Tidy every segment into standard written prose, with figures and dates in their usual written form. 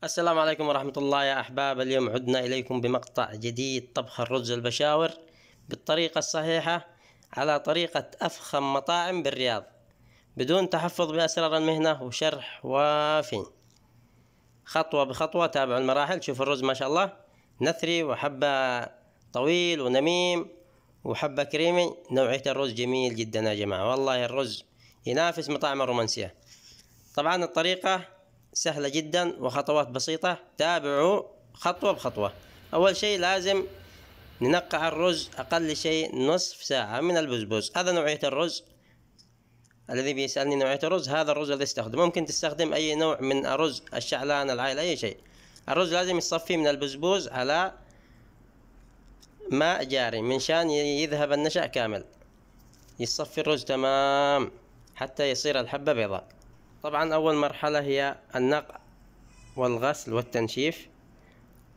السلام عليكم ورحمة الله يا أحباب. اليوم عدنا إليكم بمقطع جديد، طبخ الرز البشاور بالطريقة الصحيحة على طريقة أفخم مطاعم بالرياض بدون تحفظ بأسرار المهنة وشرح وافي خطوة بخطوة. تابعوا المراحل. شوفوا الرز ما شاء الله نثري، وحبة طويل ونميم، وحبة كريمي. نوعية الرز جميل جدا يا جماعة، والله الرز ينافس مطاعم الرومانسية. طبعا الطريقة سهلة جدا وخطوات بسيطة، تابعوا خطوة بخطوة. أول شيء لازم ننقع الرز أقل شيء نصف ساعة من البسبوس. هذا نوعية الرز. الذي بيسألني نوعية الرز، هذا الرز الذي استخدم. ممكن تستخدم أي نوع من الرز، الشعلان، العائل، أي شيء. الرز لازم يصفي من البسبوس على ماء جاري منشان يذهب النشا كامل. يصفي الرز تمام حتى يصير الحبة بيضاء. طبعا أول مرحلة هي النقع والغسل والتنشيف.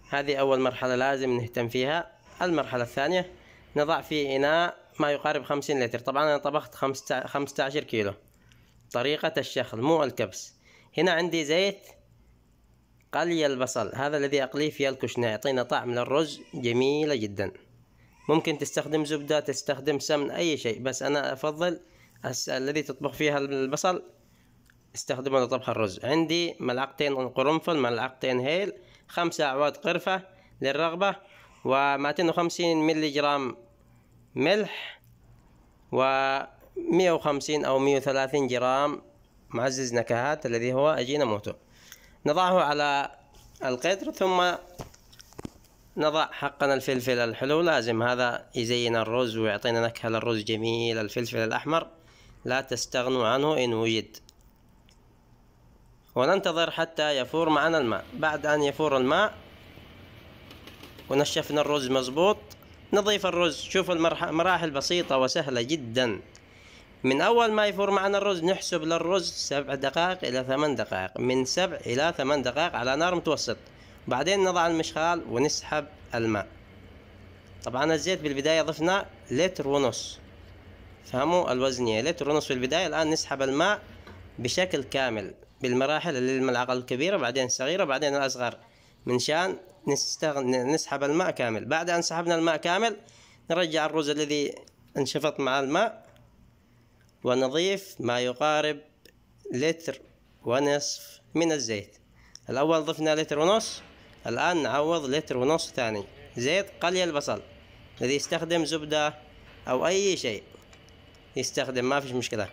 هذه أول مرحلة لازم نهتم فيها. المرحلة الثانية نضع في إناء ما يقارب 50 لتر. طبعا أنا طبخت 15 كيلو. طريقة الشخل مو الكبس. هنا عندي زيت قلي البصل، هذا الذي أقليه في الكشنة، يعطينا طعم للرز جميلة جدا. ممكن تستخدم زبدة، تستخدم سمن، أي شيء، بس أنا أفضل الذي تطبخ فيها البصل استخدمه لطبخ الرز. عندي ملعقتين قرنفل، ملعقتين هيل، 5 أعواد قرفة للرغبة، و250 ملي جرام ملح، و150 أو 130 جرام معزز نكهات الذي هو أجينوموتو. نضعه على القدر، ثم نضع حقنا الفلفل الحلو، لازم هذا يزين الرز ويعطينا نكهة للرز جميل. الفلفل الأحمر لا تستغنوا عنه إن وجد. وننتظر حتى يفور معنا الماء. بعد أن يفور الماء ونشفنا الرز مظبوط، نضيف الرز. شوف المراحل بسيطة وسهلة جدا. من أول ما يفور معنا الرز نحسب للرز 7 دقائق إلى 8 دقائق، من 7 إلى 8 دقائق على نار متوسط. بعدين نضع المشغال ونسحب الماء. طبعا الزيت بالبداية ضفنا 1.5 لتر، فهموا الوزنية، 1.5 لتر في البداية. الآن نسحب الماء بشكل كامل بالمراحل، اللي الملعقة الكبيرة، بعدين الصغيرة، بعدين الأصغر، منشان نسحب الماء كامل. بعد أن سحبنا الماء كامل نرجع الرز الذي انشفط مع الماء، ونضيف ما يقارب 1.5 لتر من الزيت. الأول ضفنا 1.5 لتر، الآن نعوض 1.5 لتر ثاني. زيت قلي البصل، الذي يستخدم زبدة أو أي شيء يستخدم، ما فيش مشكلة.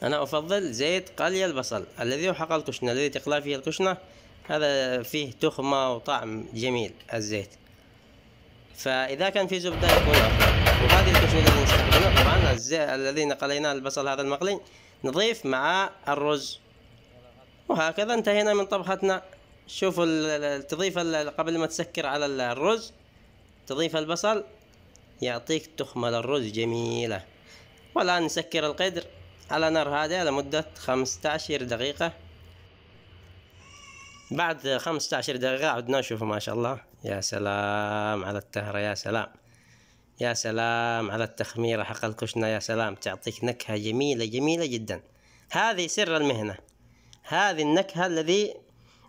أنا أفضل زيت قلي البصل الذي هو حق الكشنة، الذي تقلى فيه الكشنة، هذا فيه تخمة وطعم جميل الزيت. فإذا كان في زبدة يكون أفضل. وهذه الكشنة الذي نستخدمها، طبعا الزيت الذي قليناه البصل هذا المقلي نضيف مع الرز، وهكذا انتهينا من طبختنا. شوفوا تضيف قبل ما تسكر على الرز، تضيف البصل يعطيك تخمة للرز جميلة. والآن نسكر القدر على نار هادئة لمدة 15 دقيقة. بعد 15 دقيقة عدنا. شوفوا ما شاء الله، يا سلام على التهرة، يا سلام، يا سلام على التخميرة حق الكشنة، يا سلام، تعطيك نكهة جميلة جميلة جدا. هذه سر المهنة، هذه النكهة الذي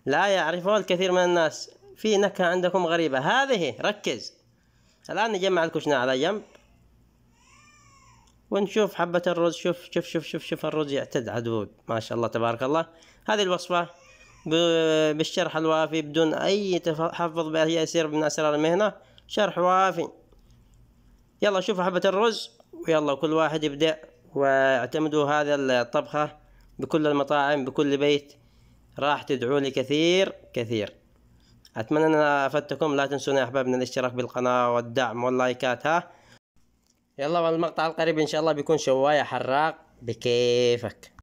لا يعرفها الكثير من الناس. في نكهة عندكم غريبة، هذه ركز. الآن نجمع الكشنة على جنب ونشوف حبة الرز. شوف شوف شوف شوف شوف الرز يعتد عدود، ما شاء الله تبارك الله. هذه الوصفة بالشرح الوافي بدون أي تحفظ بها، هي يصير من أسرار المهنة، شرح وافي. يلا شوفوا حبة الرز، ويلا كل واحد يبدأ واعتمدوا هذا الطبخة بكل المطاعم بكل بيت. راح تدعوا لي كثير كثير. أتمنى أن أنا أفدتكم. لا تنسونا يا أحبابنا الاشتراك بالقناة والدعم واللايكات. ها يلا، والمقطع القريب إن شاء الله بيكون شواية حراق بكيفك.